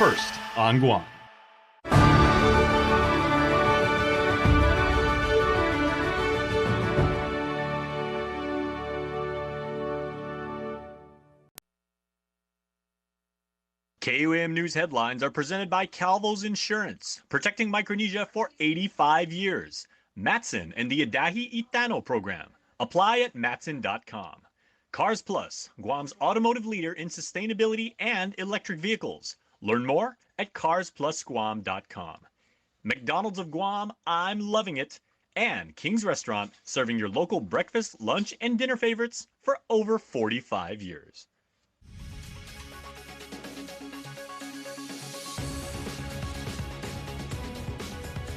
first on Guam. KUAM News headlines are presented by Calvo's Insurance, protecting Micronesia for 85 years. Matson and the Adahi Itano program. Apply at matson.com. Cars Plus, Guam's automotive leader in sustainability and electric vehicles. Learn more at carsplusguam.com. McDonald's of Guam, I'm loving it. And King's Restaurant, serving your local breakfast, lunch, and dinner favorites for over 45 years.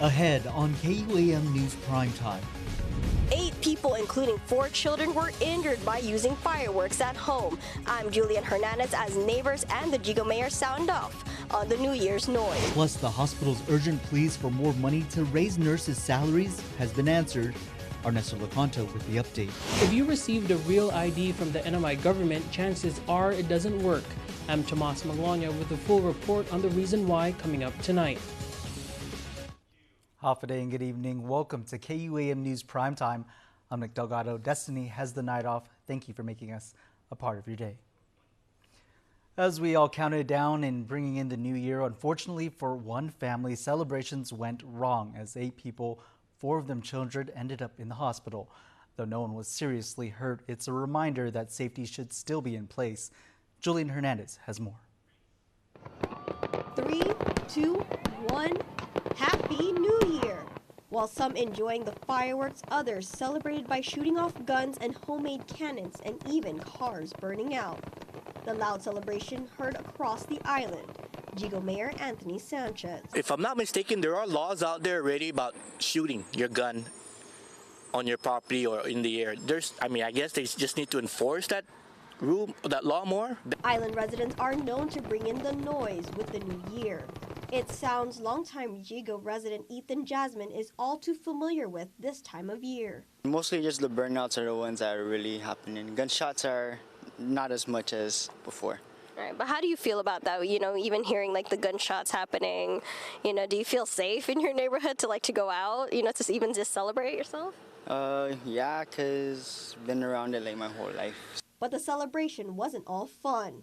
Ahead on KUAM News Primetime. 8 people, including 4 children, were injured by using fireworks at home. I'm Julian Hernandez as neighbors and the Jigo mayor sound off on the New Year's noise. Plus, the hospital's urgent pleas for more money to raise nurses' salaries has been answered. Ernesto Lecanto with the update. If you received a real ID from the NMI government, chances are it doesn't work. I'm Tomas Maglonia with a full report on the reason why coming up tonight. Half a day and good evening. Welcome to KUAM News Primetime. I'm Nick Delgado. Destiny has the night off. Thank you for making us a part of your day. As we all counted down in bringing in the new year, unfortunately for one family, celebrations went wrong as 8 people, 4 of them children, ended up in the hospital. Though no one was seriously hurt, it's a reminder that safety should still be in place. Julian Hernandez has more. 3, 2, 1. Happy New Year! While some enjoying the fireworks, others celebrated by shooting off guns and homemade cannons and even cars burning out. The loud celebration heard across the island. Jigo Mayor Anthony Sanchez. If I'm not mistaken, there are laws out there already about shooting your gun on your property or in the air. I guess they just need to enforce that rule, that law more. Island residents are known to bring in the noise with the new year. It sounds longtime Jigo resident Ethan Jasmine is all too familiar with this time of year. Mostly just the burnouts are the ones that are really happening. Gunshots are not as much as before. Right, but how do you feel about that? You know, even hearing like the gunshots happening, you know, do you feel safe in your neighborhood to go out, to even just celebrate yourself? Yeah, because I've been around it like my whole life. But the celebration wasn't all fun.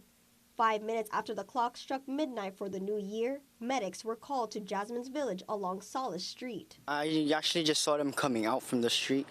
5 minutes after the clock struck midnight for the new year, medics were called to Jasmine's village along Solace Street. I actually just saw them coming out from the street.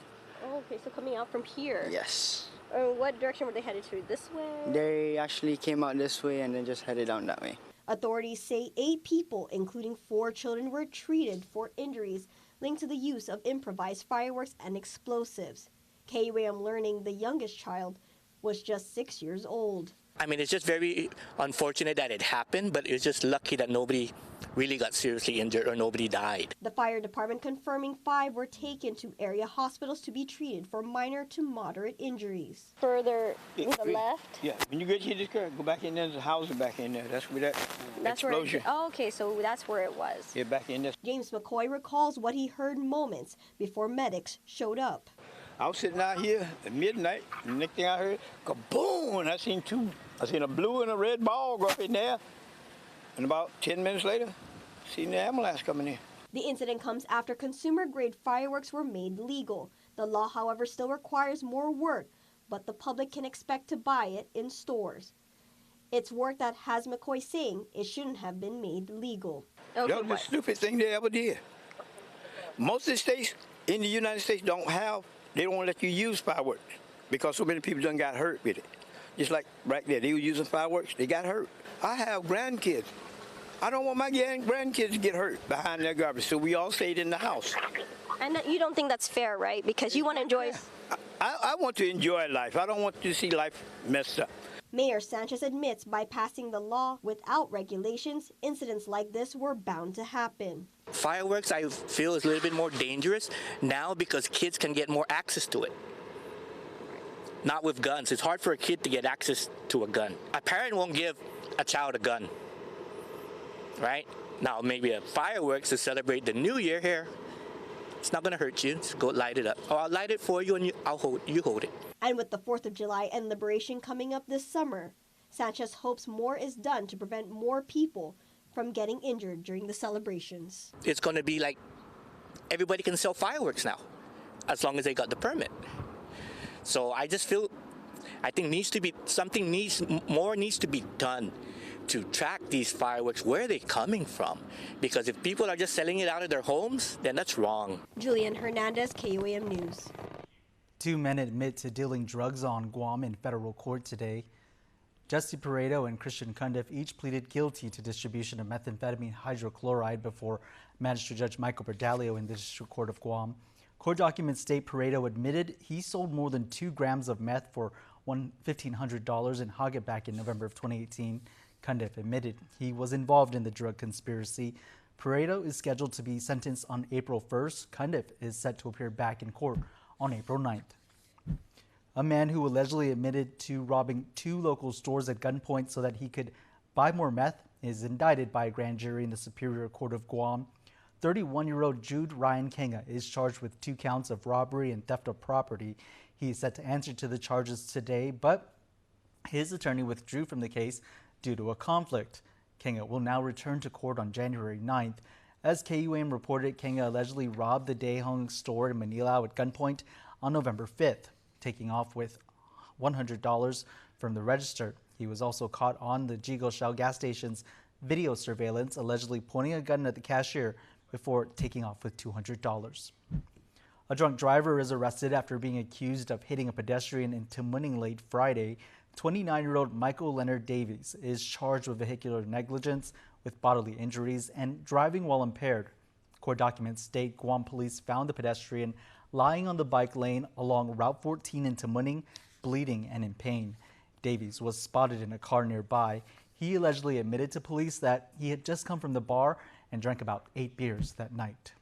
Oh, okay, so coming out from here. Yes. What direction were they headed to? This way? They actually came out this way and then just headed down that way. Authorities say 8 people, including 4 children, were treated for injuries linked to the use of improvised fireworks and explosives. KUAM learning the youngest child was just 6 years old. I mean, it's just very unfortunate that it happened, but it's just lucky that nobody really got seriously injured or nobody died. The fire department confirming 5 were taken to area hospitals to be treated for minor to moderate injuries. Further to the left? Yeah, when you get to this curve, go back in there, there's a house back in there. That's where that's explosion. Okay, so that's where it was. Yeah, back in there. James McCoy recalls what he heard moments before medics showed up. I was sitting out here at midnight, and the next thing I heard, kaboom! I seen 2. I seen a blue and a red ball go up in there. And about 10 minutes later, seen the ambulance coming in. The incident comes after consumer-grade fireworks were made legal. The law, however, still requires more work, but the public can expect to buy it in stores. It's work that has McCoy saying it shouldn't have been made legal. Okay, that was the stupid thing they ever did. Most of the states in the United States they don't let you use fireworks because so many people done got hurt with it. Just like right there, they were using fireworks, they got hurt. I have grandkids. I don't want my grandkids to get hurt behind their garbage, so we all stayed in the house. And you don't think that's fair, right? Because you want to enjoy... I want to enjoy life. I don't want to see life messed up. Mayor Sanchez admits by passing the law without regulations, incidents like this were bound to happen. Fireworks, I feel, is a little bit more dangerous now because kids can get more access to it. Not with guns. It's hard for a kid to get access to a gun. A parent won't give a child a gun, right? Now, maybe a fireworks to celebrate the new year here. It's not going to hurt you. Just go light it up. Or I'll light it for you and you hold it. And with the 4th of July and Liberation coming up this summer, Sanchez hopes more is done to prevent more people from getting injured during the celebrations. It's going to be like everybody can sell fireworks now, as long as they got the permit. So I just feel, I think more needs to be done to track these fireworks. Where are they coming from? Because if people are just selling it out of their homes, then that's wrong. Julian Hernandez, KUAM News. 2 men admit to dealing drugs on Guam in federal court today. Jesse Pareto and Christian Cundiff each pleaded guilty to distribution of methamphetamine hydrochloride before Magistrate Judge Michael Berdalio in the District Court of Guam. Court documents state Pareto admitted he sold more than 2 grams of meth for $1,500 in Hagerback in November of 2018. Cundiff admitted he was involved in the drug conspiracy. Pareto is scheduled to be sentenced on April 1st. Cundiff is set to appear back in court on April 9th. A man who allegedly admitted to robbing 2 local stores at gunpoint so that he could buy more meth is indicted by a grand jury in the Superior Court of Guam. 31-year-old Jude Ryan Kenga is charged with 2 counts of robbery and theft of property. He is set to answer to the charges today, but his attorney withdrew from the case due to a conflict. Kenga will now return to court on January 9th. As KUAM reported, Kenga allegedly robbed the Daehong store in Manila at gunpoint on November 5th, taking off with $100 from the register. He was also caught on the Jigo Shell gas station's video surveillance, allegedly pointing a gun at the cashier before taking off with $200. A drunk driver is arrested after being accused of hitting a pedestrian in Tamuning late Friday. 29-year-old Michael Leonard Davies is charged with vehicular negligence with bodily injuries and driving while impaired. Court documents state Guam police found the pedestrian lying on the bike lane along Route 14 in Tamuning, bleeding and in pain. Davies was spotted in a car nearby. He allegedly admitted to police that he had just come from the bar and drank about 8 beers that night.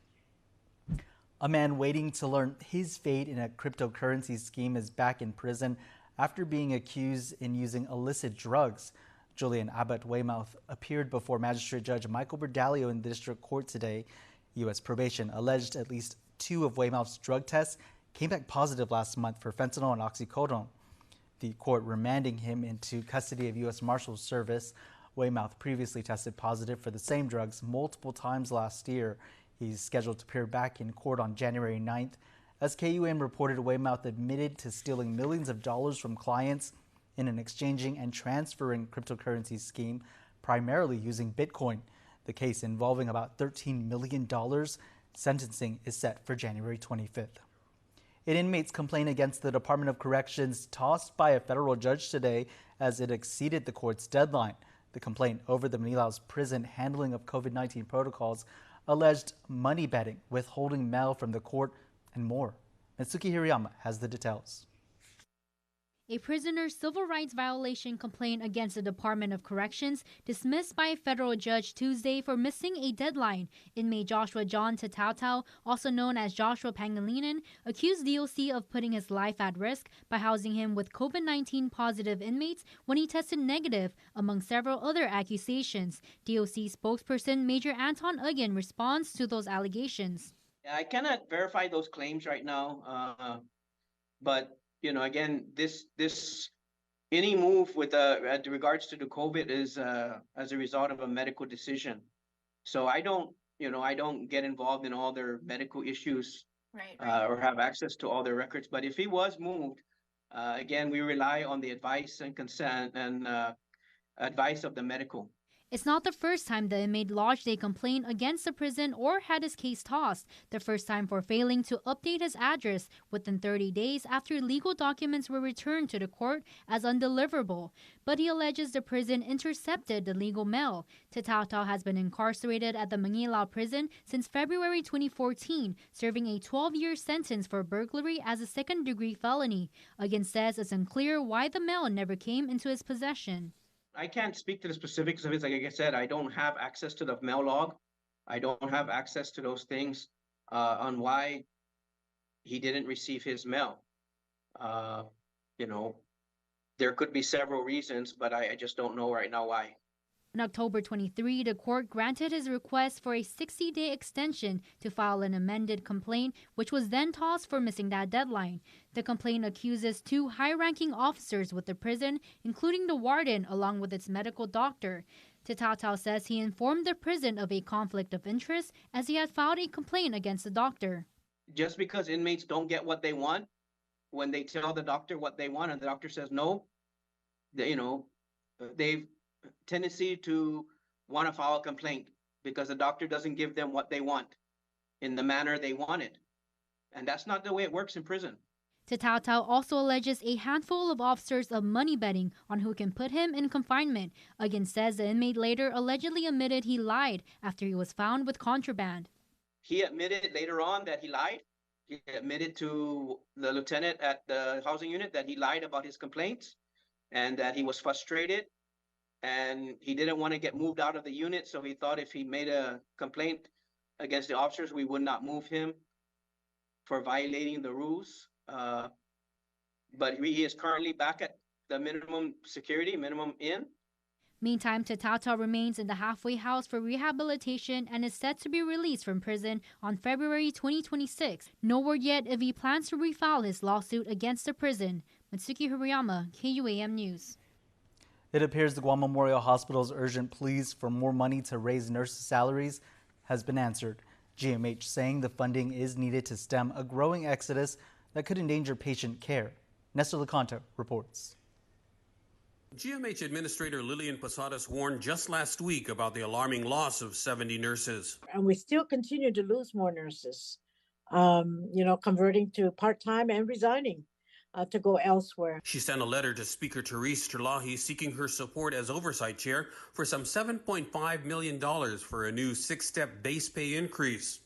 A man waiting to learn his fate in a cryptocurrency scheme is back in prison after being accused in using illicit drugs. Julian Abbott Weymouth appeared before Magistrate Judge Michael Berdalio in the District Court today. U.S. probation alleged at least 2 of Weymouth's drug tests came back positive last month for fentanyl and oxycodone. The court remanding him into custody of U.S. Marshals Service. Weymouth previously tested positive for the same drugs multiple times last year. He's scheduled to appear back in court on January 9th. As KUAM reported, Weymouth admitted to stealing millions of dollars from clients in an exchanging and transferring cryptocurrency scheme, primarily using Bitcoin. The case involving about $13 million. Sentencing is set for January 25th. An inmate's complaint against the Department of Corrections tossed by a federal judge today as it exceeded the court's deadline. The complaint over the Manila's prison handling of COVID-19 protocols alleged money betting, withholding mail from the court, and more. Mitsuki Hirayama has the details. A prisoner's civil rights violation complaint against the Department of Corrections dismissed by a federal judge Tuesday for missing a deadline. Inmate Joshua John Tatautau, also known as Joshua Pangilinan, accused DOC of putting his life at risk by housing him with COVID-19 positive inmates when he tested negative, among several other accusations. DOC spokesperson Major Anton Ugin responds to those allegations. I cannot verify those claims right now, but again, any move with regards to the COVID is as a result of a medical decision. So I don't get involved in all their medical issues, or have access to all their records. But if he was moved, again, we rely on the advice and consent and advice of the medical. It's not the first time the inmate lodged a complaint against the prison or had his case tossed, the first time for failing to update his address within 30 days after legal documents were returned to the court as undeliverable. But he alleges the prison intercepted the legal mail. Tatautau has been incarcerated at the Manila prison since February 2014, serving a 12-year sentence for burglary as a second-degree felony. Again says it's unclear why the mail never came into his possession. I can't speak to the specifics of it. Like I said, I don't have access to the mail log. I don't have access to those things on why he didn't receive his mail. There could be several reasons, but I just don't know right now why. On October 23, the court granted his request for a 60-day extension to file an amended complaint, which was then tossed for missing that deadline. The complaint accuses 2 high-ranking officers with the prison, including the warden, along with its medical doctor. Tatao says he informed the prison of a conflict of interest as he had filed a complaint against the doctor. Just because inmates don't get what they want, when they tell the doctor what they want and the doctor says no, they've tendency to want to file a complaint because the doctor doesn't give them what they want in the manner they want it. And that's not the way it works in prison. Tatao also alleges a handful of officers of money betting on who can put him in confinement. Again says the inmate later allegedly admitted he lied after he was found with contraband. He admitted later on that he lied. He admitted to the lieutenant at the housing unit that he lied about his complaints and that he was frustrated and he didn't want to get moved out of the unit. So he thought if he made a complaint against the officers, we would not move him for violating the rules. But he is currently back at the minimum security, minimum in. Meantime, Tatao remains in the halfway house for rehabilitation and is set to be released from prison on February 2026. No word yet if he plans to refile his lawsuit against the prison. Mitsuki Hirayama, KUAM News. It appears the Guam Memorial Hospital's urgent pleas for more money to raise nurses' salaries has been answered. GMH saying the funding is needed to stem a growing exodus that could endanger patient care. Nestor Lecanto reports. GMH Administrator Lillian Posadas warned just last week about the alarming loss of 70 nurses. And we still continue to lose more nurses, converting to part-time and resigning to go elsewhere. She sent a letter to Speaker Therese Terlahi seeking her support as oversight chair for some $7.5 million for a new 6-step base pay increase.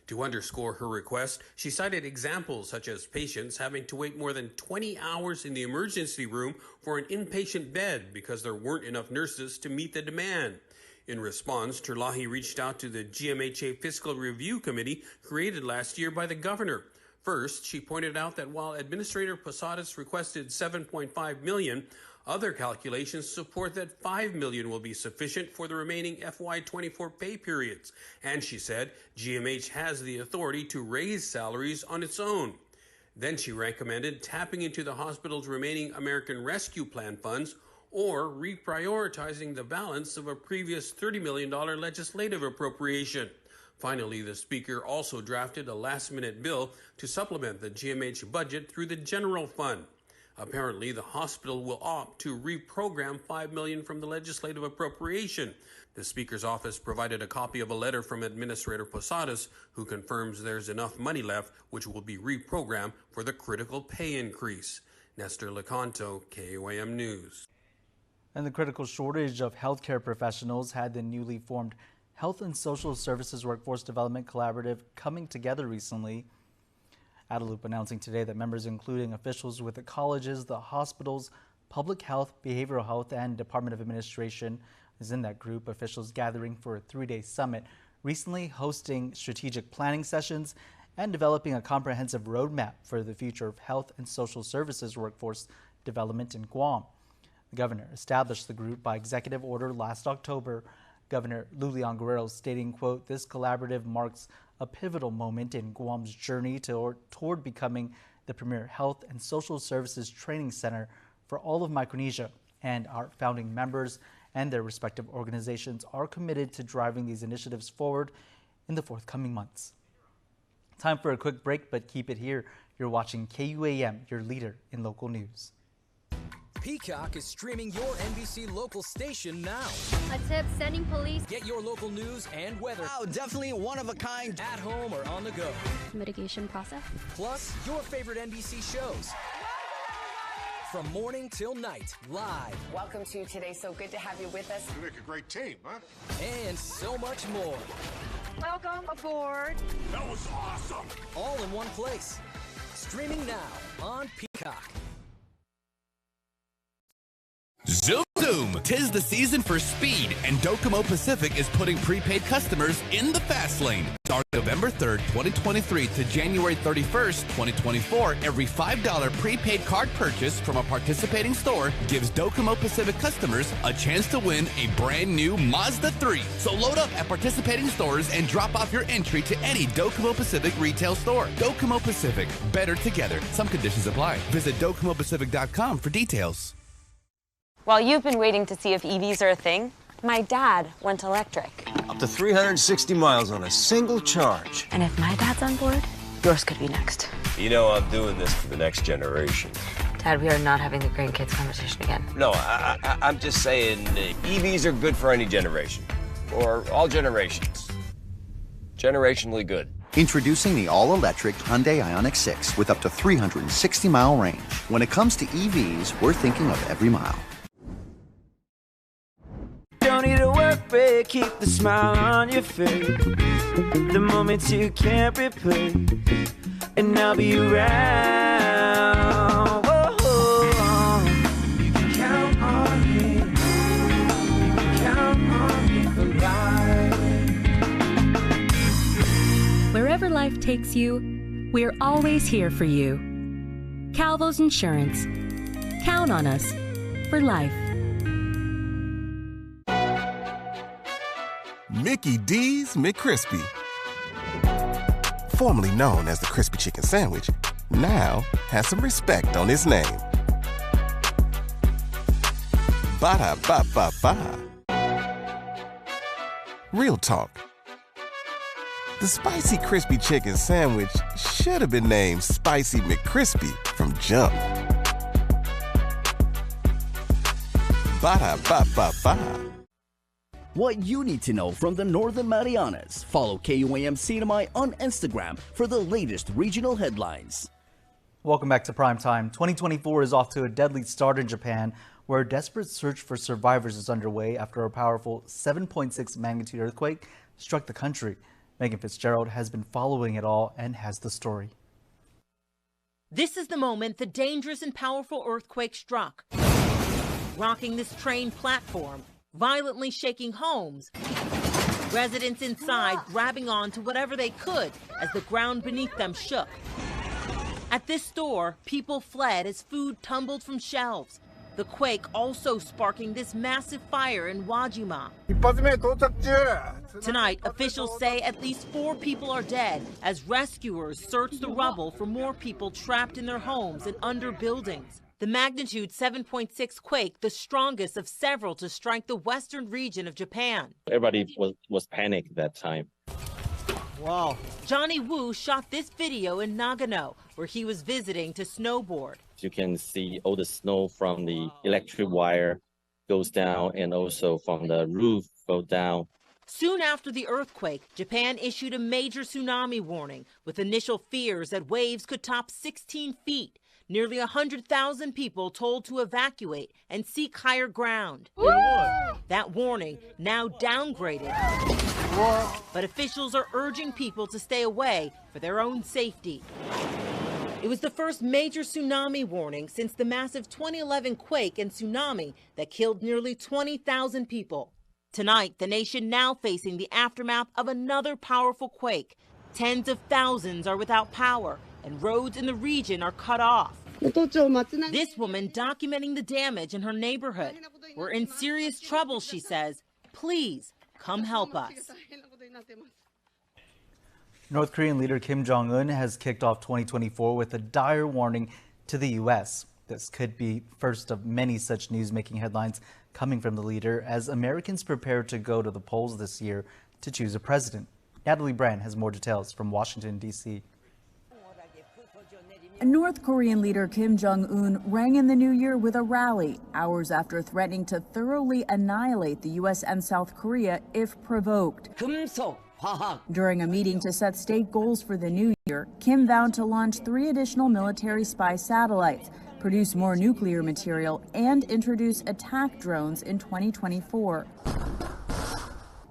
To underscore her request, she cited examples such as patients having to wait more than 20 hours in the emergency room for an inpatient bed because there weren't enough nurses to meet the demand. In response, Terlahi reached out to the GMHA Fiscal Review Committee created last year by the governor. First, she pointed out that while Administrator Posadas requested $7.5 million, other calculations support that $5 million will be sufficient for the remaining FY24 pay periods. And she said GMH has the authority to raise salaries on its own. Then she recommended tapping into the hospital's remaining American Rescue Plan funds or reprioritizing the balance of a previous $30 million legislative appropriation. Finally, the Speaker also drafted a last-minute bill to supplement the GMH budget through the general fund. Apparently, the hospital will opt to reprogram $5 million from the legislative appropriation. The Speaker's office provided a copy of a letter from Administrator Posadas, who confirms there's enough money left, which will be reprogrammed for the critical pay increase. Nestor Lecanto, KUAM News. And the critical shortage of healthcare professionals had the newly formed Health and Social Services Workforce Development Collaborative coming together recently. Adelup announcing today that members including officials with the colleges, the hospitals, public health, behavioral health, and Department of Administration is in that group. Officials gathering for a 3-day summit, recently hosting strategic planning sessions and developing a comprehensive roadmap for the future of health and social services workforce development in Guam. The governor established the group by executive order last October. Governor Lulian Guerrero stating, quote, "This collaborative marks a pivotal moment in Guam's journey toward becoming the premier health and social services training center for all of Micronesia, and our founding members and their respective organizations are committed to driving these initiatives forward in the forthcoming months." Time for a quick break, but keep it here. You're watching KUAM, your leader in local news. Peacock is streaming your NBC local station now. A tip sending police. Get your local news and weather. Wow, definitely one of a kind. At home or on the go. Mitigation process. Plus, your favorite NBC shows. From morning till night, live. Welcome to Today. So good to have you with us. You make a great team, huh? And so much more. Welcome aboard. That was awesome. All in one place. Streaming now on Peacock. Zoom Zoom! 'Tis the season for speed, and Docomo Pacific is putting prepaid customers in the fast lane. Starting November 3rd, 2023 to January 31st, 2024, every $5 prepaid card purchase from a participating store gives Docomo Pacific customers a chance to win a brand new Mazda 3. So load up at participating stores and drop off your entry to any Docomo Pacific retail store. Docomo Pacific, better together. Some conditions apply. Visit DocomoPacific.com for details. While you've been waiting to see if EVs are a thing, My dad went electric. Up to 360 miles on a single charge. And if my dad's on board, yours could be next. You know, I'm doing this for the next generation. Dad, we are not having the grandkids conversation again. No, I'm just saying EVs are good for any generation. Or all generations. Generationally good. Introducing the all-electric Hyundai Ioniq 6 with up to 360-mile range. When it comes to EVs, we're thinking of every mile. Don't need a work break, keep the smile on your face. The moments you can't replace, and I'll be around. Whoa, you can count on me. You can count on me for life. Wherever life takes you, we're always here for you. Calvo's Insurance. Count on us for life. Mickey D's McCrispy. Formerly known as the Crispy Chicken Sandwich, now has some respect on his name. Ba-da-ba-ba-ba. Real talk. The Spicy Crispy Chicken Sandwich should have been named Spicy McCrispy from jump. Ba-da-ba-ba-ba. What you need to know from the Northern Marianas. Follow KUAM CNMI on Instagram for the latest regional headlines. Welcome back to Primetime. 2024 is off to a deadly start in Japan, where a desperate search for survivors is underway after a powerful 7.6 magnitude earthquake struck the country. Megan Fitzgerald has been following it all and has the story. This is the moment the dangerous and powerful earthquake struck, rocking this train platform, violently shaking homes, residents inside grabbing on to whatever they could as the ground beneath them shook. At this store, people fled as food tumbled from shelves. The quake also sparking this massive fire in Wajima. Tonight, officials say at least 4 people are dead as rescuers search the rubble for more people trapped in their homes and under buildings. The magnitude 7.6 quake, the strongest of several to strike the western region of Japan. Everybody was panicked that time. Wow. Johnny Wu shot this video in Nagano, where he was visiting to snowboard. You can see all the snow from the electric wire goes down and also from the roof go down. Soon after the earthquake, Japan issued a major tsunami warning with initial fears that waves could top 16 feet. Nearly 100,000 people told to evacuate and seek higher ground. That warning now downgraded. But officials are urging people to stay away for their own safety. It was the first major tsunami warning since the massive 2011 quake and tsunami that killed nearly 20,000 people. Tonight, the nation now facing the aftermath of another powerful quake. Tens of thousands are without power, and roads in the region are cut off. This woman documenting the damage in her neighborhood. We're in serious trouble, she says. Please come help us. North Korean leader Kim Jong-un has kicked off 2024 with a dire warning to the U.S. This could be first of many such news-making headlines coming from the leader as Americans prepare to go to the polls this year to choose a president. Natalie Brand has more details from Washington, D.C. North Korean leader Kim Jong-un rang in the new year with a rally, hours after threatening to thoroughly annihilate the U.S. and South Korea if provoked. During a meeting to set state goals for the new year, Kim vowed to launch 3 additional military spy satellites, produce more nuclear material, and introduce attack drones in 2024.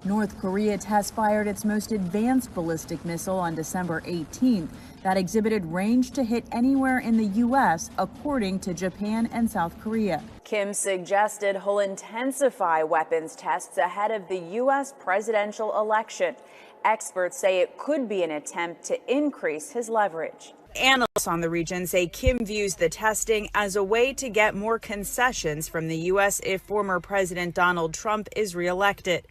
North Korea test-fired its most advanced ballistic missile on December 18th that exhibited range to hit anywhere in the U.S., according to Japan and South Korea. Kim suggested he'll intensify weapons tests ahead of the U.S. presidential election. Experts say it could be an attempt to increase his leverage. Analysts on the region say Kim views the testing as a way to get more concessions from the U.S. if former President Donald Trump is reelected.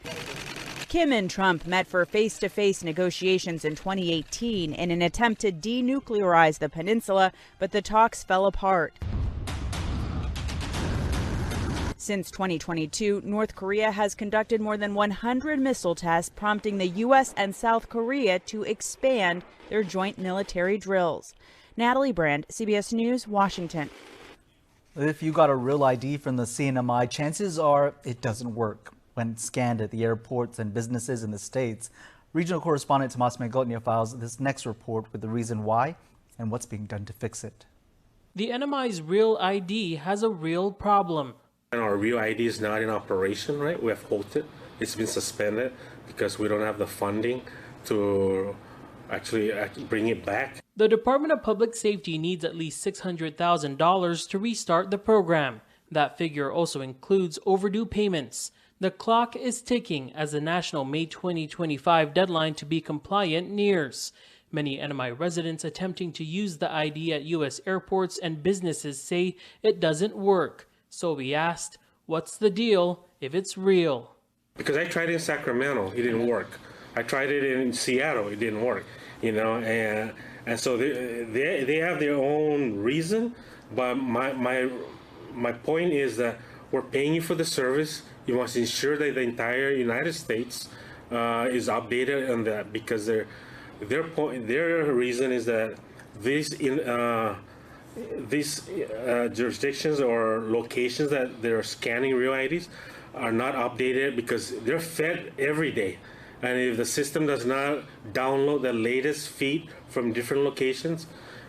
Kim and Trump met for face-to-face negotiations in 2018 in an attempt to denuclearize the peninsula, but the talks fell apart. Since 2022, North Korea has conducted more than 100 missile tests, prompting the U.S. and South Korea to expand their joint military drills. Natalie Brand, CBS News, Washington. If you got a real ID from the CNMI, chances are it doesn't work. When scanned at the airports and businesses in the States, regional correspondent Tomas Magotnia files this next report with the reason why and what's being done to fix it. The NMI's Real ID has a real problem. And our Real ID is not in operation, right? We have halted. It's been suspended because we don't have the funding to actually bring it back. The Department of Public Safety needs at least $600,000 to restart the program. That figure also includes overdue payments. The clock is ticking as the national May 2025 deadline to be compliant nears. Many NMI residents attempting to use the ID at U.S. airports and businesses say it doesn't work. So we asked, what's the deal if it's real? Because I tried it in Sacramento, it didn't work. I tried it in Seattle, it didn't work. And so they have their own reason. But my point is that we're paying you for the service. You must ensure that the entire United States is updated on that, because their reason is that these jurisdictions or locations that they're scanning Real IDs are not updated because they're fed every day. And if the system does not download the latest feed from different locations,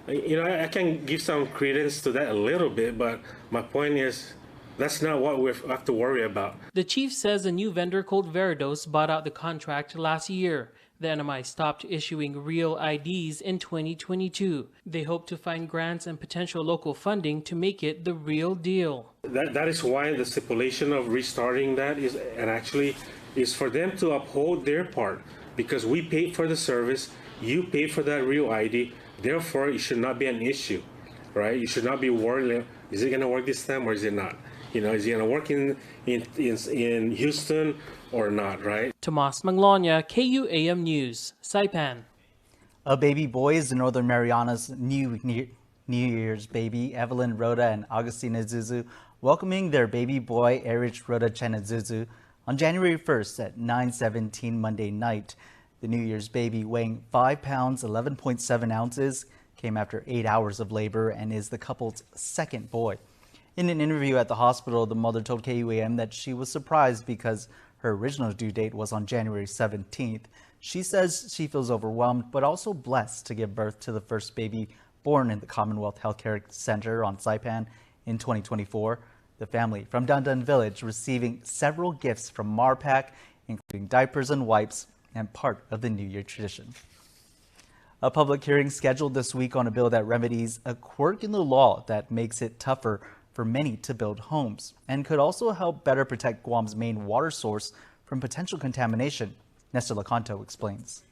I can give some credence to that a little bit, but my point is that's not what we have to worry about. The chief says a new vendor called Veridos bought out the contract last year. The NMI stopped issuing Real IDs in 2022. They hope to find grants and potential local funding to make it the real deal. That is why the stipulation of restarting that is for them to uphold their part, because we paid for the service, you paid for that Real ID, therefore it should not be an issue, right? You should not be worried, is it going to work this time or is it not? Is it going to work in Houston or not, right? Tomas Maglonia, KUAM News, Saipan. A baby boy is the Northern Marianas' New Year's baby, Evelyn Rhoda and Augustina Zuzu, welcoming their baby boy, Erich Rhoda Chenazuzu, on January 1st at 9:17 Monday night. The New Year's baby, weighing 5 pounds, 11.7 ounces, came after 8 hours of labor and is the couple's second boy. In an interview at the hospital, the mother told KUAM that she was surprised because her original due date was on January 17th. She says she feels overwhelmed, but also blessed to give birth to the first baby born in the Commonwealth Healthcare Center on Saipan in 2024. The family from Dun Dun Village receiving several gifts from Marpac, including diapers and wipes, and part of the New Year tradition. A public hearing scheduled this week on a bill that remedies a quirk in the law that makes it tougher for many to build homes and could also help better protect Guam's main water source from potential contamination. Nestor Lacanto explains.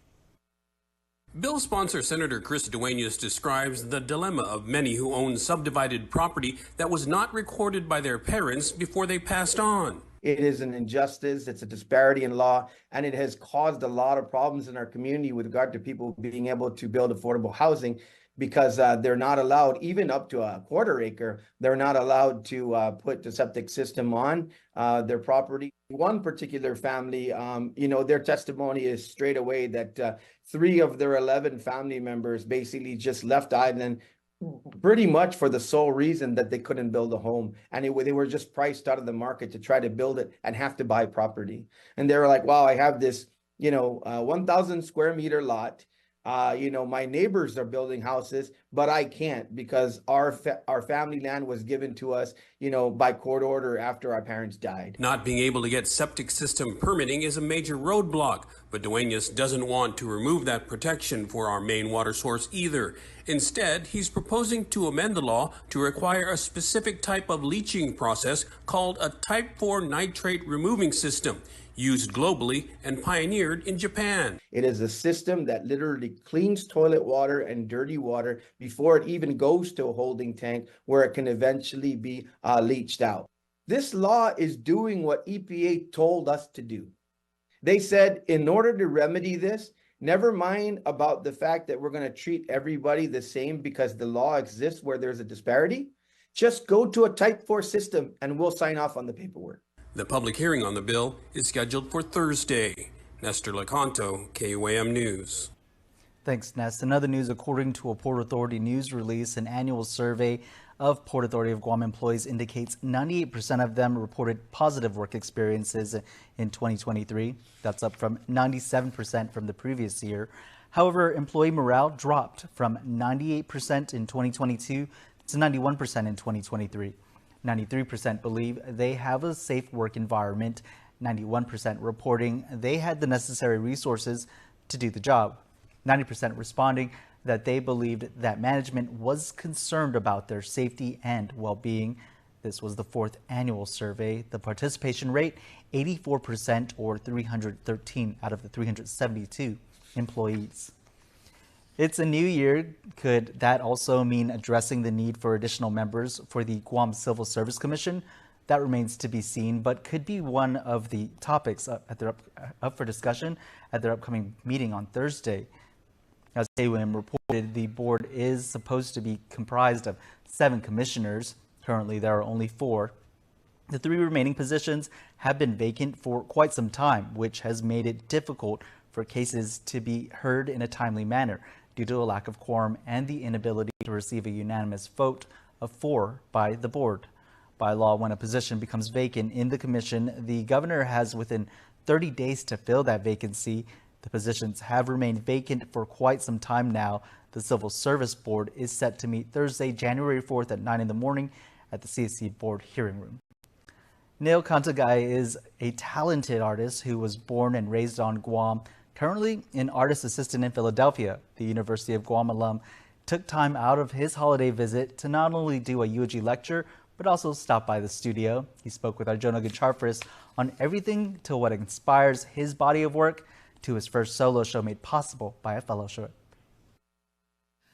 Bill sponsor Senator Chris Duenas describes the dilemma of many who own subdivided property that was not recorded by their parents before they passed on. It is an injustice, it's a disparity in law, and it has caused a lot of problems in our community with regard to people being able to build affordable housing, because they're not allowed, even up to a quarter acre, they're not allowed to put the septic system on their property. One particular family, their testimony is straight away that 3 of their 11 family members basically just left Island pretty much for the sole reason that they couldn't build a home. And they were just priced out of the market to try to build it and have to buy property. And they were like, wow, I have this, 1,000 square meter lot. My neighbors are building houses, but I can't because our family land was given to us, by court order after our parents died. Not being able to get septic system permitting is a major roadblock, but Duenas doesn't want to remove that protection for our main water source either. Instead, he's proposing to amend the law to require a specific type of leaching process called a Type 4 nitrate removing system, used globally and pioneered in Japan. It is a system that literally cleans toilet water and dirty water before it even goes to a holding tank where it can eventually be leached out. This law is doing what EPA told us to do. They said in order to remedy this, never mind about the fact that we're going to treat everybody the same because the law exists where there's a disparity. Just go to a Type 4 system and we'll sign off on the paperwork. The public hearing on the bill is scheduled for Thursday. Nestor Lecanto, KUAM News. Thanks, Ness. In other news, according to a Port Authority news release, an annual survey of Port Authority of Guam employees indicates 98% of them reported positive work experiences in 2023. That's up from 97% from the previous year. However, employee morale dropped from 98% in 2022 to 91% in 2023. 93% believe they have a safe work environment, 91% reporting they had the necessary resources to do the job, 90% responding that they believed that management was concerned about their safety and well-being. This was the fourth annual survey. The participation rate, 84%, or 313 out of the 372 employees. It's a new year. Could that also mean addressing the need for additional members for the Guam Civil Service Commission? That remains to be seen, but could be one of the topics up for discussion at their upcoming meeting on Thursday. As KUAM reported, the board is supposed to be comprised of 7 commissioners. Currently, there are only 4. The 3 remaining positions have been vacant for quite some time, which has made it difficult for cases to be heard in a timely manner due to a lack of quorum and the inability to receive a unanimous vote of 4 by the board. By law, when a position becomes vacant in the commission, the governor has within 30 days to fill that vacancy. The positions have remained vacant for quite some time now. The Civil Service Board is set to meet Thursday, January 4th at 9 in the morning at the CSC Board hearing room. Neil Kantagai is a talented artist who was born and raised on Guam. Currently an artist assistant in Philadelphia, the University of Guam alum took time out of his holiday visit to not only do a eulogy lecture, but also stop by the studio. He spoke with our Jonah Gacharfris on everything to what inspires his body of work to his first solo show made possible by a fellowship.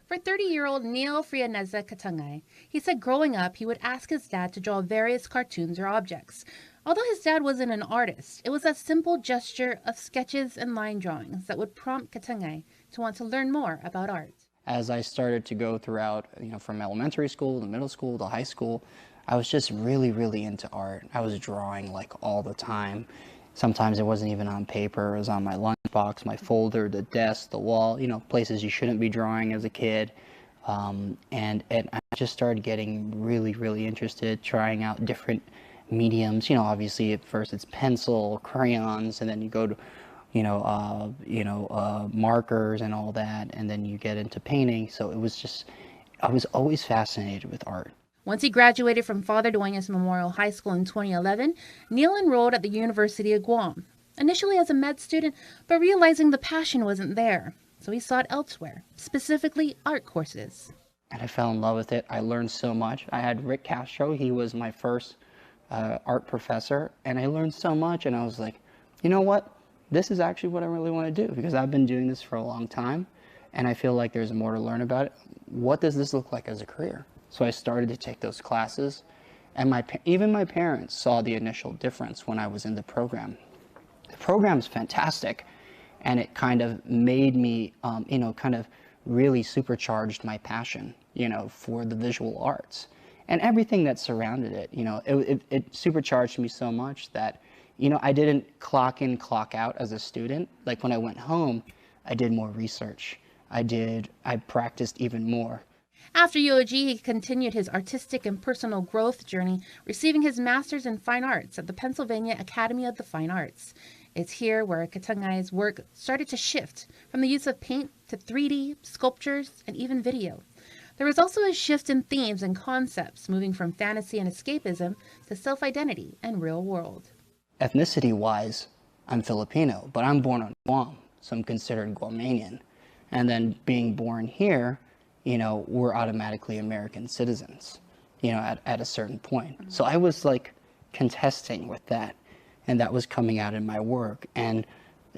For 30-year-old Neil Frianeza Katangay, he said growing up he would ask his dad to draw various cartoons or objects. Although his dad wasn't an artist, it was that simple gesture of sketches and line drawings that would prompt Katangay to want to learn more about art. As I started to go throughout, from elementary school to middle school to high school, I was just really, really into art. I was drawing like all the time. Sometimes it wasn't even on paper, it was on my lunchbox, my folder, the desk, the wall, places you shouldn't be drawing as a kid. And I just started getting really, really interested, trying out different mediums. Obviously at first it's pencil, crayons, and then you go to, markers and all that, and then you get into painting. So it was just, I was always fascinated with art. Once he graduated from Father Dueñas Memorial High School in 2011, Neil enrolled at the University of Guam, initially as a med student, but realizing the passion wasn't there. So he sought elsewhere, specifically art courses. And I fell in love with it. I learned so much. I had Rick Castro, he was my first art professor, and I learned so much, and I was like, you know what? This is actually what I really want to do, because I've been doing this for a long time, and I feel like there's more to learn about it. What does this look like as a career? So I started to take those classes, and even my parents saw the initial difference when I was in the program. The program's fantastic, and it kind of made me, kind of really supercharged my passion, for the visual arts. And everything that surrounded it, it supercharged me so much that, I didn't clock in, clock out as a student. Like when I went home, I did more research. I practiced even more. After UOG, he continued his artistic and personal growth journey, receiving his master's in fine arts at the Pennsylvania Academy of the Fine Arts. It's here where Katangay's work started to shift from the use of paint to 3D, sculptures, and even video. There was also a shift in themes and concepts, moving from fantasy and escapism to self-identity and real world. Ethnicity-wise, I'm Filipino, but I'm born on Guam, so I'm considered Guamanian. And then being born here, we're automatically American citizens, at a certain point. So I was like contesting with that, and that was coming out in my work. And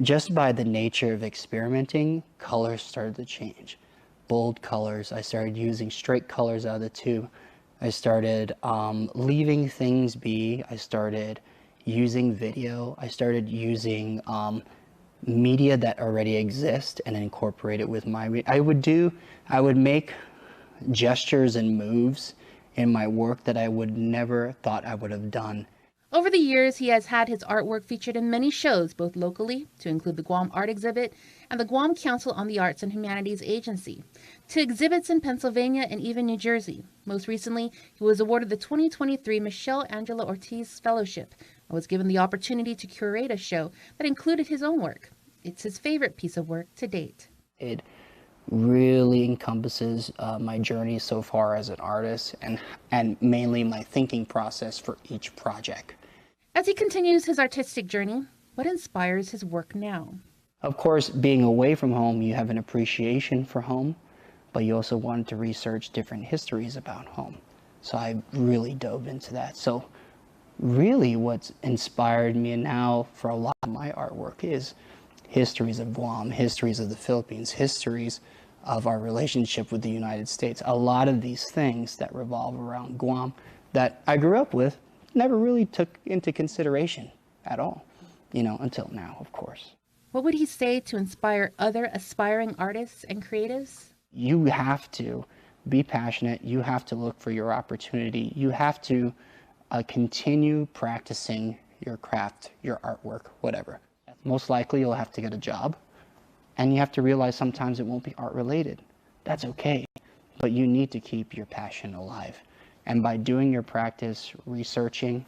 just by the nature of experimenting, colors started to change. Bold colors, I started using straight colors out of the tube. I started leaving things be. I started using video. I started using media that already exists and incorporate it with my, I would make gestures and moves in my work that I would never thought I would have done. Over the years, he has had his artwork featured in many shows, both locally, to include the Guam Art Exhibit, and the Guam Council on the Arts and Humanities Agency, to exhibits in Pennsylvania and even New Jersey. Most recently, he was awarded the 2023 Michelle Angela Ortiz Fellowship and was given the opportunity to curate a show that included his own work. It's his favorite piece of work to date. It really encompasses my journey so far as an artist and mainly my thinking process for each project. As he continues his artistic journey, what inspires his work now? Of course, being away from home, you have an appreciation for home, but you also wanted to research different histories about home. So I really dove into that. So really what's inspired me now for a lot of my artwork is histories of Guam, histories of the Philippines, histories of our relationship with the United States. A lot of these things that revolve around Guam that I grew up with never really took into consideration at all, until now, of course. What would he say to inspire other aspiring artists and creatives? You have to be passionate. You have to look for your opportunity. You have to continue practicing your craft, your artwork, whatever. Most likely you'll have to get a job, and you have to realize sometimes it won't be art related. That's okay, but you need to keep your passion alive. And by doing your practice, researching,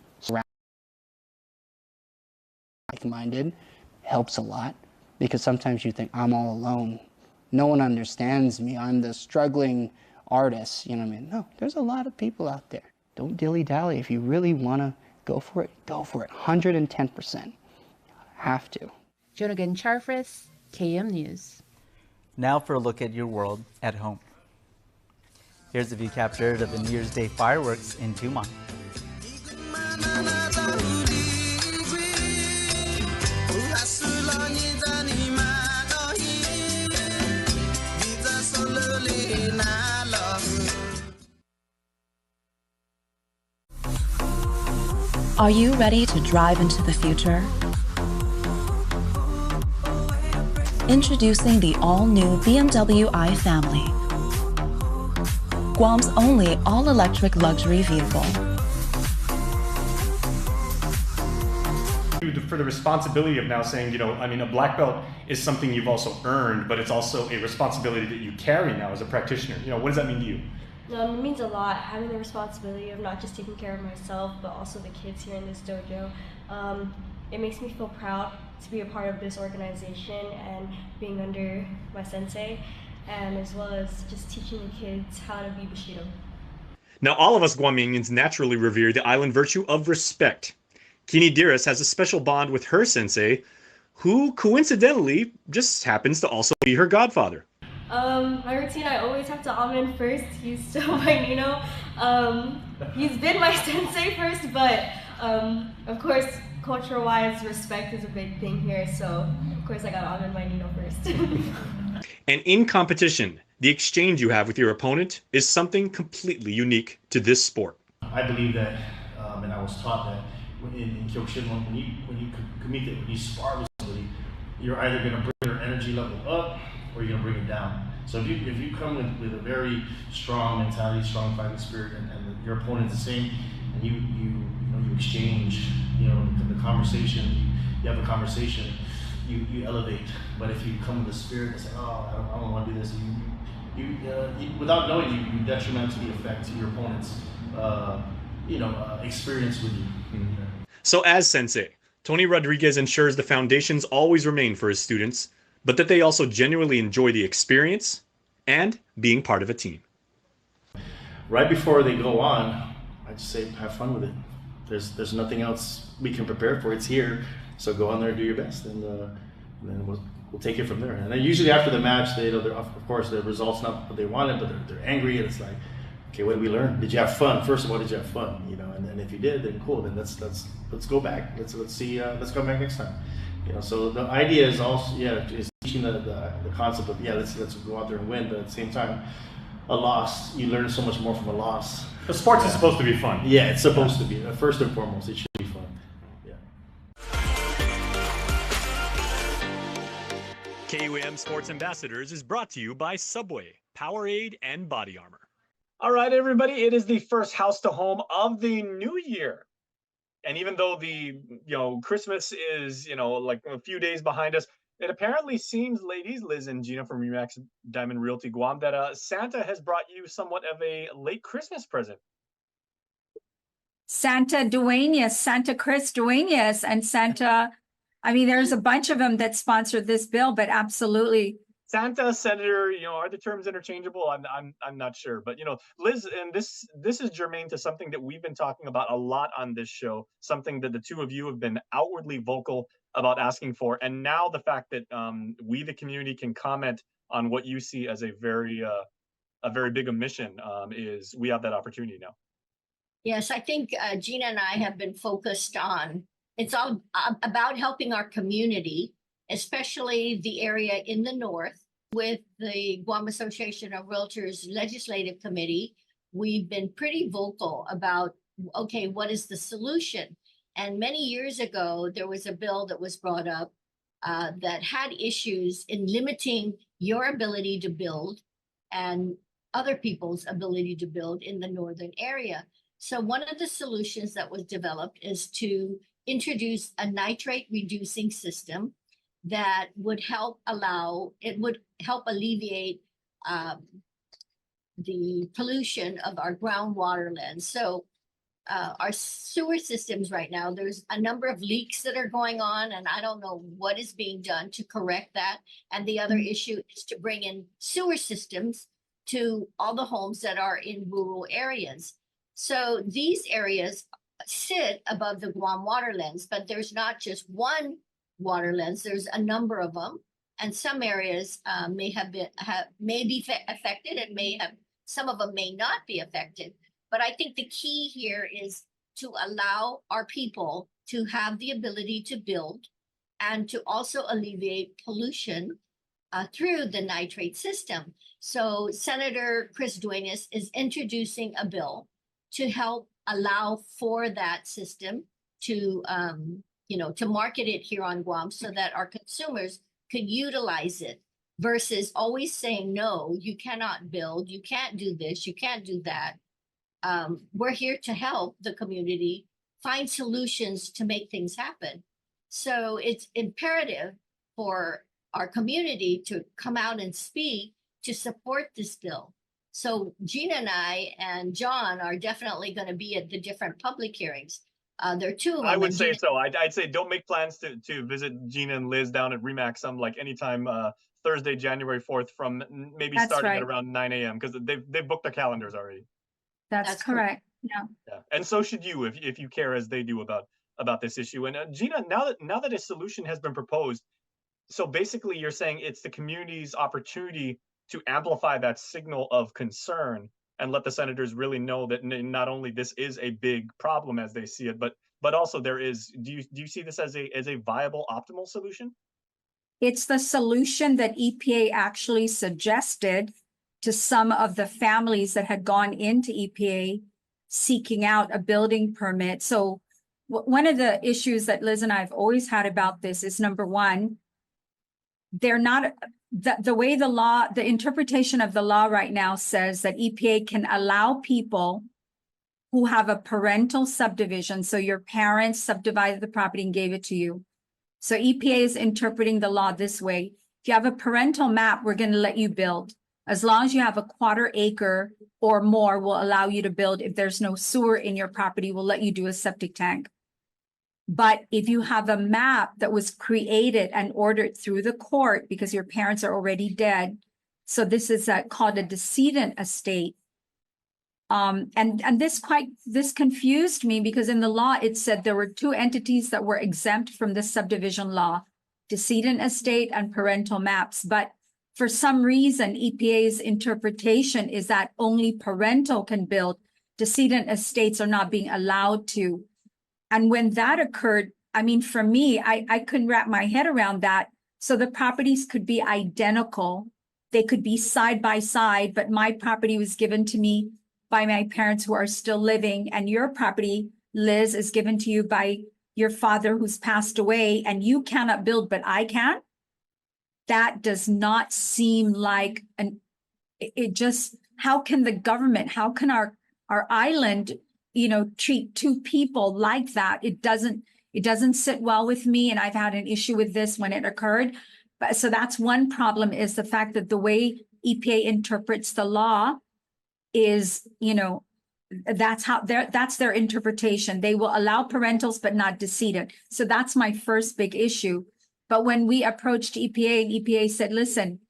like-minded, helps a lot, because sometimes you think, I'm all alone. No one understands me. I'm the struggling artist. You know what I mean? No, there's a lot of people out there. Don't dilly-dally. If you really want to go for it, go for it. 110%. Have to. Jonagan Charfris, KUAM News. Now for a look at your world at home. Here's a view captured of the New Year's Day fireworks in Tumon. Are you ready to drive into the future? Introducing the all-new BMW i Family, Guam's only all-electric luxury vehicle. For the responsibility of now saying, a black belt is something you've also earned, but it's also a responsibility that you carry now as a practitioner. What does that mean to you? It means a lot, having the responsibility of not just taking care of myself, but also the kids here in this dojo. It makes me feel proud to be a part of this organization and being under my sensei, and as well as just teaching the kids how to be Bushido. Now, all of us Guamanians naturally revere the island virtue of respect. Kini Diras has a special bond with her sensei, who coincidentally just happens to also be her godfather. My routine, I always have to amen first. He's still my Nino. He's been my sensei first, but of course, culture-wise, respect is a big thing here, so of course I got amen my Nino first. And in competition, the exchange you have with your opponent is something completely unique to this sport. I believe that, and I was taught that in Kyokushin, when you spar with somebody, you're either going to bring their energy level up or you're going to bring it down. So if you come with a very strong mentality, strong fighting spirit, and your opponent's the same, and you exchange, the conversation, you have a conversation, you elevate. But if you come with a spirit and say, oh, I don't want to do this, you without knowing, you detrimentally affect your opponent's experience with you. Mm-hmm. So as sensei, Tony Rodriguez ensures the foundations always remain for his students, but that they also genuinely enjoy the experience and being part of a team. Right before they go on, I just say, have fun with it. There's nothing else we can prepare for. It's here, so go on there and do your best, and then we'll take it from there. And then usually after the match, of course the results not what they wanted, but they're angry, and it's like, okay, what did we learn? Did you have fun? First of all, did you have fun? And if you did, then cool. Then let's go back. Let's see. Let's come back next time. So the idea is also is teaching the concept of let's go out there and win. But at the same time, a loss, you learn so much more from a loss. The sports is supposed to be fun. Yeah, it's supposed to be. First and foremost, it should be fun. Yeah. KUAM Sports Ambassadors is brought to you by Subway, Powerade, and Body Armor. All right, everybody, it is the first house to home of the new year. And even though Christmas is, like a few days behind us, it apparently seems, ladies, Liz and Gina from Remax Diamond Realty Guam, that Santa has brought you somewhat of a late Christmas present. Santa Duenas, Santa Chris Duenas, and Santa, I mean, there's a bunch of them that sponsored this bill, but absolutely. Santa, Senator, are the terms interchangeable? I'm not sure, but Liz, and this is germane to something that we've been talking about a lot on this show, something that the two of you have been outwardly vocal about asking for, and now the fact that we, the community, can comment on what you see as a very big omission is we have that opportunity now. Yes, I think Gina and I have been focused on, it's all about helping our community, especially the area in the north. With the Guam Association of Realtors Legislative Committee, we've been pretty vocal about, okay, what is the solution? And many years ago, there was a bill that was brought up that had issues in limiting your ability to build and other people's ability to build in the northern area. So one of the solutions that was developed is to introduce a nitrate reducing system that would help alleviate the pollution of our groundwater lands. So our sewer systems right now, there's a number of leaks that are going on, and I don't know what is being done to correct that. And the other issue is to bring in sewer systems to all the homes that are in rural areas. So these areas sit above the Guam waterlands, but there's not just one waterlands, there's a number of them, and some areas may be affected, and some of them may not be affected. But I think the key here is to allow our people to have the ability to build and to also alleviate pollution through the nitrate system. So Senator Chris Duenas is introducing a bill to help allow for that system to market it here on Guam so that our consumers could utilize it versus always saying, no, you cannot build, you can't do this, you can't do that. We're here to help the community find solutions to make things happen. So it's imperative for our community to come out and speak to support this bill. So Gina and I and John are definitely going to be at the different public hearings. There are two of them. I would say so. I'd say don't make plans to visit Gina and Liz down at Remax like anytime Thursday, January 4th from maybe starting at around 9 a.m. because they've booked their calendars already. That's correct. Yeah. And so should you if you care as they do about this issue. And Gina, now that a solution has been proposed, so basically you're saying it's the community's opportunity to amplify that signal of concern and let the senators really know that not only this is a big problem as they see it, but also there is. Do you see this as a viable, optimal solution? It's the solution that EPA actually suggested to some of the families that had gone into EPA seeking out a building permit. So one of the issues that Liz and I have always had about this is, number one, they're not. The way the interpretation of the law right now says that EPA can allow people who have a parental subdivision. So your parents subdivided the property and gave it to you. So EPA is interpreting the law this way. If you have a parental map, we're going to let you build. As long as you have a 1/4 acre or more, we'll allow you to build. If there's no sewer in your property, we'll let you do a septic tank. But if you have a map that was created and ordered through the court because your parents are already dead, so this is called a decedent estate. And this confused me because in the law it said there were two entities that were exempt from the subdivision law, decedent estate and parental maps. But for some reason, EPA's interpretation is that only parental can build. Decedent estates are not being allowed to. And when that occurred, I mean, for me, I couldn't wrap my head around that. So the properties could be identical. They could be side by side, but my property was given to me by my parents who are still living. And your property, Liz, is given to you by your father who's passed away, and you cannot build, but I can. That does not seem like it just, how can the government, how can our island, treat two people like that? It doesn't sit well with me. And I've had an issue with this when it occurred. But so that's one problem, is the fact that the way EPA interprets the law is, that's their interpretation. They will allow parentals, but not decedent. So that's my first big issue. But when we approached EPA, and EPA said, listen,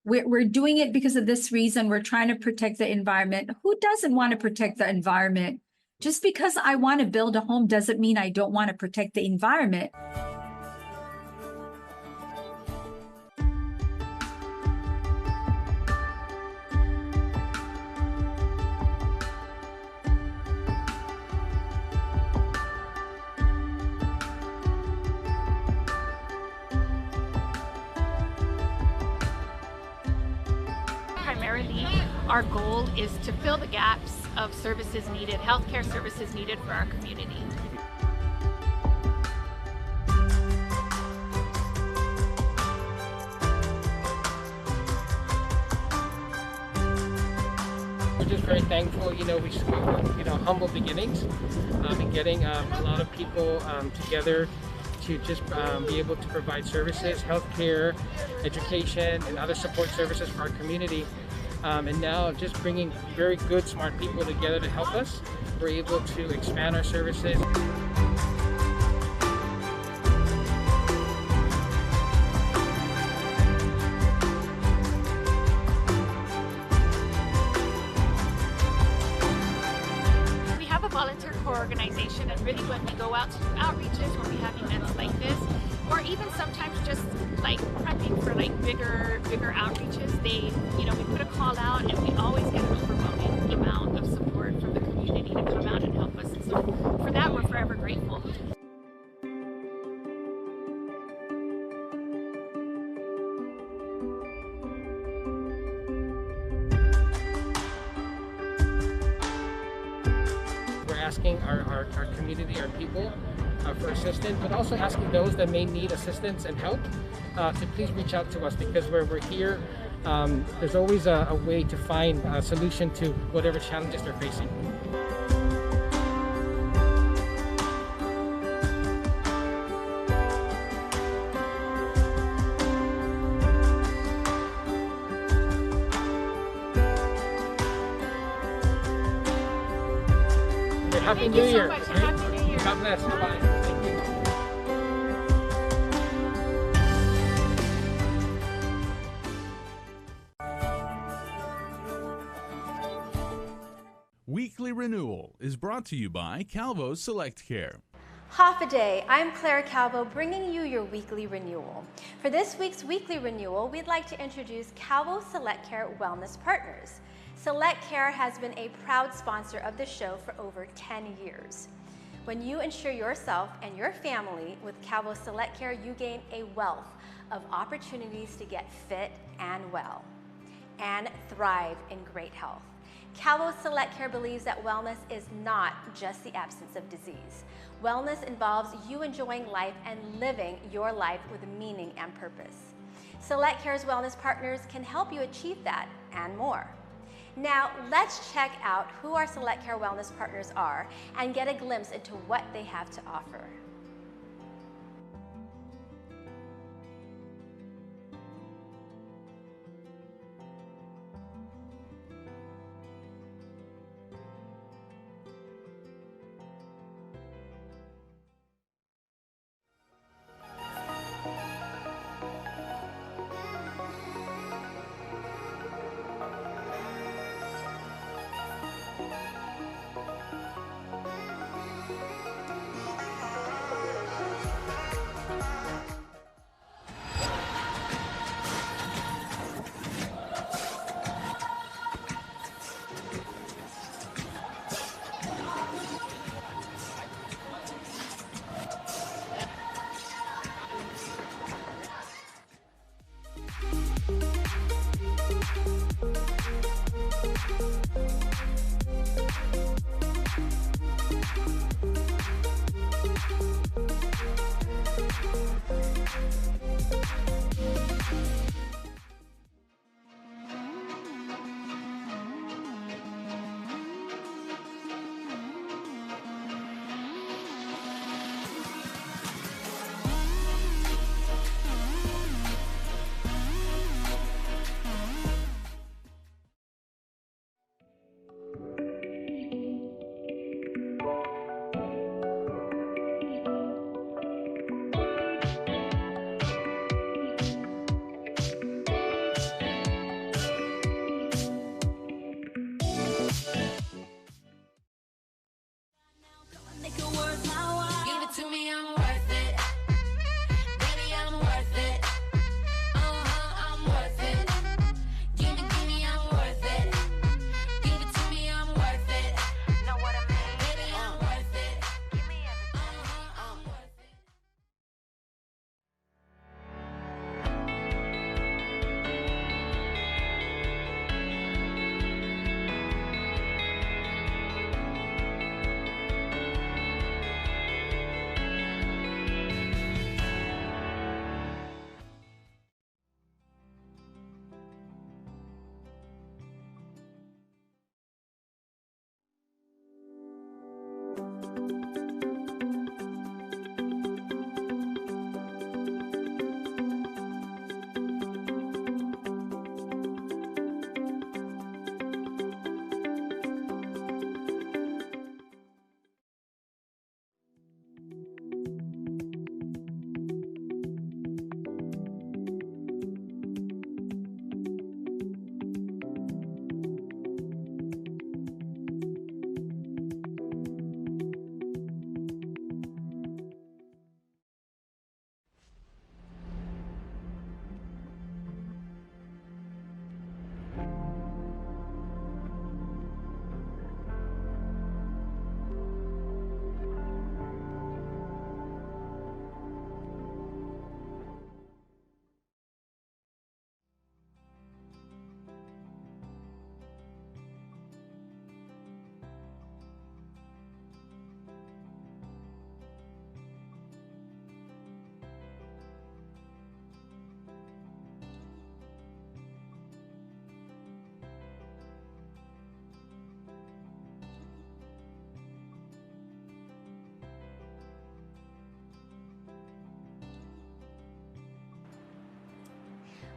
we're doing it because of this reason. We're trying to protect the environment. Who doesn't want to protect the environment? Just because I want to build a home doesn't mean I don't want to protect the environment. Primarily, our goal is to fill the gaps of services needed, healthcare services needed for our community. We're just very thankful, we humble beginnings in getting a lot of people together to just be able to provide services, healthcare, education, and other support services for our community. And now just bringing very good, smart people together to help us, we're able to expand our services. We have a volunteer core organization, and really when we go out to do outreaches, when we have events like this, or even sometimes just like prepping for like bigger outreaches, we put a call out and we always get an overwhelming amount of support from the community to come out and help us. And so for that, we're forever grateful. We're asking our community, our people, for assistance, but also asking those that may need assistance and help to please reach out to us, because we're here. There's always a way to find a solution to whatever challenges they're facing. Happy New Year. Happy New Year. God bless. Bye-bye. Thank you. Weekly Renewal is brought to you by Calvo Select Care. Half a day, I'm Claire Calvo, bringing you your weekly renewal. For this week's weekly renewal, we'd like to introduce Calvo Select Care Wellness Partners. Select Care has been a proud sponsor of the show for over 10 years. When you insure yourself and your family with Calvo Select Care, you gain a wealth of opportunities to get fit and well and thrive in great health. Calvo Select Care believes that wellness is not just the absence of disease. Wellness involves you enjoying life and living your life with meaning and purpose. Select Care's wellness partners can help you achieve that and more. Now, let's check out who our Select Care wellness partners are and get a glimpse into what they have to offer.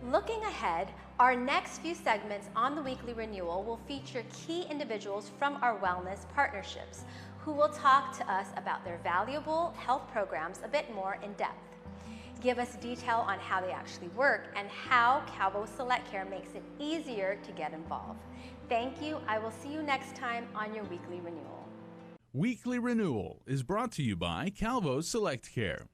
Looking ahead, our next few segments on the Weekly Renewal will feature key individuals from our wellness partnerships who will talk to us about their valuable health programs a bit more in depth. Give us detail on how they actually work and how Calvo Select Care makes it easier to get involved. Thank you. I will see you next time on your Weekly Renewal. Weekly Renewal is brought to you by Calvo Select Care.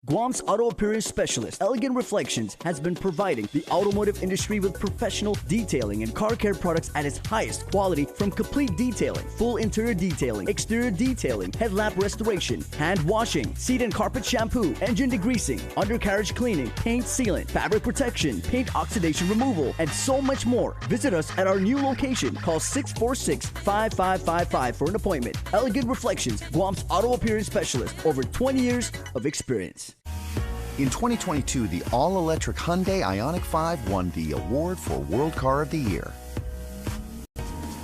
Guam's auto appearance specialist, Elegant Reflections, has been providing the automotive industry with professional detailing and car care products at its highest quality, from complete detailing, full interior detailing, exterior detailing, headlamp restoration, hand washing, seat and carpet shampoo, engine degreasing, undercarriage cleaning, paint sealant, fabric protection, paint oxidation removal, and so much more. Visit us at our new location. Call 646-5555 for an appointment. Elegant Reflections, Guam's auto appearance specialist, over 20 years of experience. In 2022, the all-electric Hyundai Ioniq 5 won the award for World Car of the Year.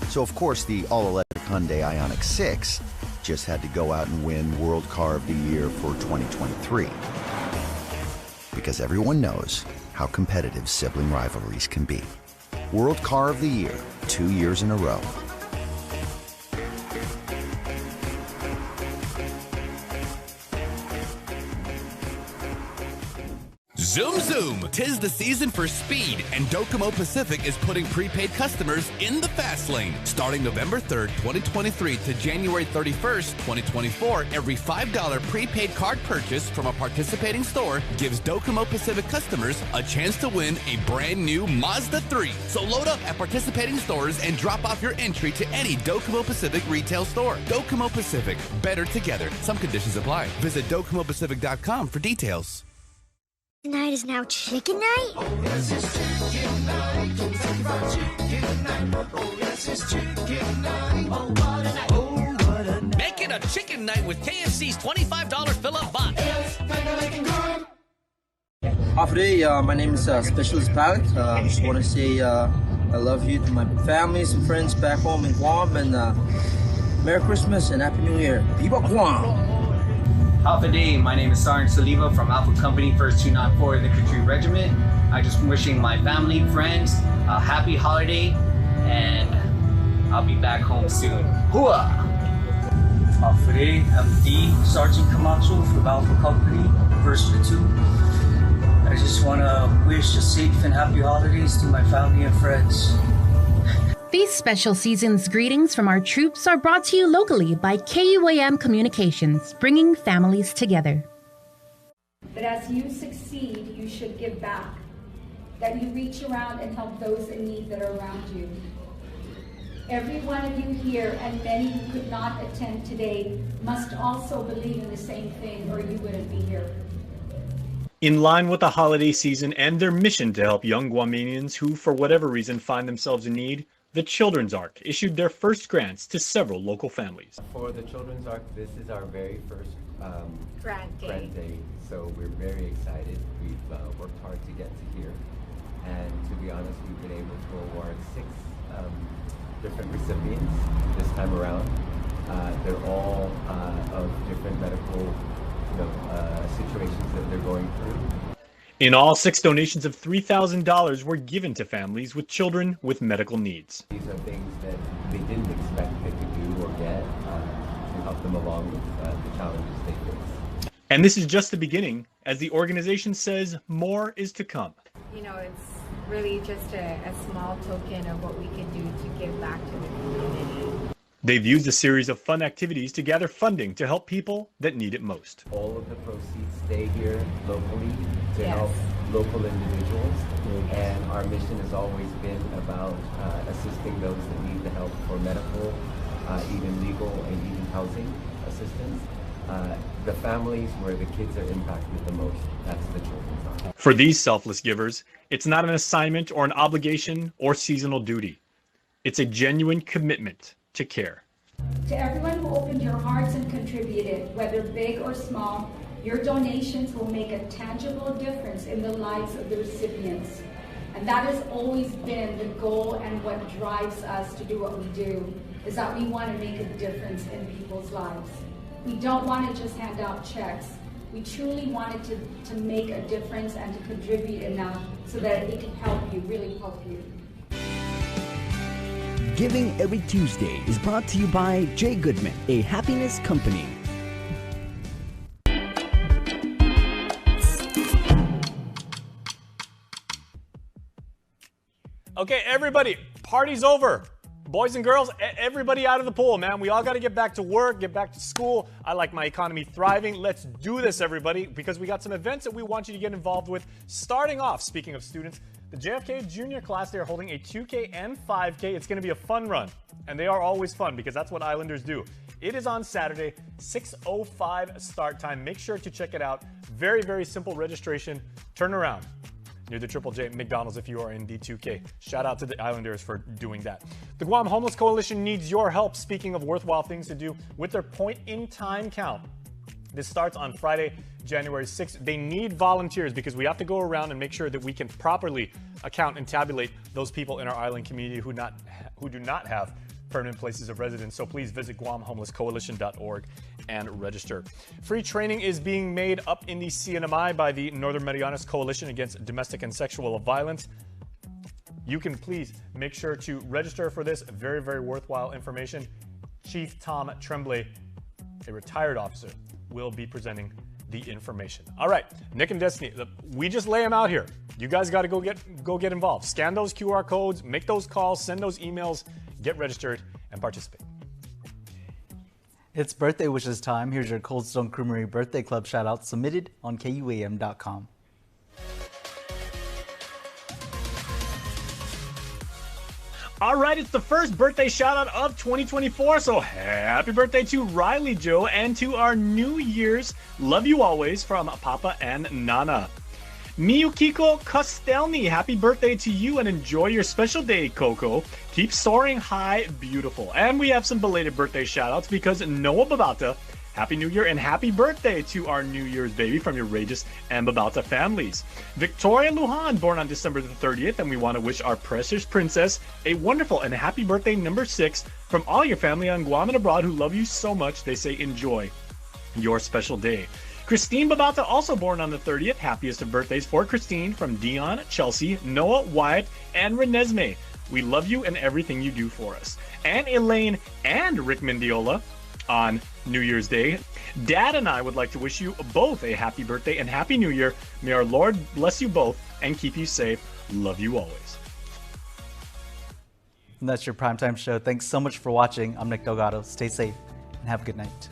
So, of course, the all-electric Hyundai Ioniq 6 just had to go out and win World Car of the Year for 2023. Because everyone knows how competitive sibling rivalries can be. World Car of the Year, 2 years in a row. Zoom Zoom! 'Tis the season for speed, and Docomo Pacific is putting prepaid customers in the fast lane. Starting November 3rd, 2023 to January 31st, 2024, every $5 prepaid card purchase from a participating store gives Docomo Pacific customers a chance to win a brand new Mazda 3. So load up at participating stores and drop off your entry to any Docomo Pacific retail store. Docomo Pacific, better together. Some conditions apply. Visit DocomoPacific.com for details. Tonight is now chicken night? Oh, yes, it's chicken night. Kentucky Fried Chicken night. Oh, yes, it's chicken night. Oh, what a night. Oh, what a night. Make it a chicken night with KFC's $25 fill-up box. Yes, make it good. Today, my name is Specialist Pilot. I just want to say I love you to my families and friends back home in Guam, and Merry Christmas and Happy New Year. Viva Guam! Alpha Day, my name is Sergeant Saliva from Alpha Company 1st 294 Infantry Regiment. I just wishing my family, friends, a happy holiday, and I'll be back home soon. Hooah! Alpha Day, MD, Sergeant Camacho from Alpha Company 1st Platoon. I just want to wish a safe and happy holidays to my family and friends. These special season's greetings from our troops are brought to you locally by KUAM Communications, bringing families together. That as you succeed, you should give back. That you reach around and help those in need that are around you. Every one of you here, and many who could not attend today, must also believe in the same thing, or you wouldn't be here. In line with the holiday season and their mission to help young Guamanians who, for whatever reason, find themselves in need, the Children's Ark issued their first grants to several local families. For the Children's Ark, this is our very first grant day. So we're very excited. We've worked hard to get to here. And to be honest, we've been able to award 6 different recipients this time around. They're all of different medical situations that they're going through. In all, 6 donations of $3,000 were given to families with children with medical needs. These are things that they didn't expect they could do or get to help them along with the challenges they face. And this is just the beginning, as the organization says more is to come. You know, it's really just a small token of what we can do to give back to the community. They've used a series of fun activities to gather funding to help people that need it most. All of the proceeds stay here locally to help local individuals. And our mission has always been about assisting those that need the help for medical, even legal, and even housing assistance. The families where the kids are impacted the most, that's the Children's Ark. For these selfless givers, it's not an assignment or an obligation or seasonal duty. It's a genuine commitment to care. To everyone who opened your hearts and contributed, whether big or small, your donations will make a tangible difference in the lives of the recipients. And that has always been the goal, and what drives us to do what we do is that we want to make a difference in people's lives. We don't want to just hand out checks. We truly wanted to make a difference and to contribute enough so that it could help you, really help you. Giving Every Tuesday is brought to you by J. Goodman, a happiness company. Okay, everybody, party's over. Boys and girls, everybody out of the pool, man. We all got to get back to work, get back to school. I like my economy thriving. Let's do this, everybody, because we got some events that we want you to get involved with. Starting off, speaking of students, the JFK junior class, they are holding a 2K and 5K. It's going to be a fun run, and they are always fun because that's what Islanders do. It is on Saturday, 6:05 start time. Make sure to check it out. Very, very simple registration. Turn around near the Triple J McDonald's if you are in D2K. Shout out to the Islanders for doing that. The Guam Homeless Coalition needs your help, speaking of worthwhile things to do, with their point-in-time count. This starts on Friday, January 6th. They need volunteers because we have to go around and make sure that we can properly account and tabulate those people in our island community who do not have permanent places of residence. So please visit guamhomelesscoalition.org and register. Free training is being made up in the CNMI by the Northern Marianas Coalition Against Domestic and Sexual Violence. You can please make sure to register for this. Very, very worthwhile information. Chief Tom Tremblay, a retired officer, will be presenting the information. All right, Nick and Destiny, we just lay them out here. You guys got to go get involved. Scan those QR codes, make those calls, send those emails, get registered, and participate. It's birthday wishes time. Here's your Cold Stone Creamery Birthday Club shout out submitted on KUAM.com. All right, it's the first birthday shout out of 2024. So happy birthday to Riley Joe and to our New Year's Love You Always from Papa and Nana. Miyukiko Kostelny, happy birthday to you and enjoy your special day, Coco. Keep soaring high, beautiful. And we have some belated birthday shout outs because Noah Babata, happy New Year and happy birthday to our New Year's baby from your Regis and Babata families. Victoria Lujan, born on December the 30th, and we want to wish our precious princess a wonderful and happy birthday number 6 from all your family on Guam and abroad who love you so much. They say enjoy your special day. Christine Babata, also born on the 30th. Happiest of birthdays for Christine from Dion, Chelsea, Noah, Wyatt, and Renesmee. We love you and everything you do for us. And Elaine and Rick Mendiola on New Year's Day. Dad and I would like to wish you both a happy birthday and happy New Year. May our Lord bless you both and keep you safe. Love you always. And that's your primetime show. Thanks so much for watching. I'm Nick Delgado. Stay safe and have a good night.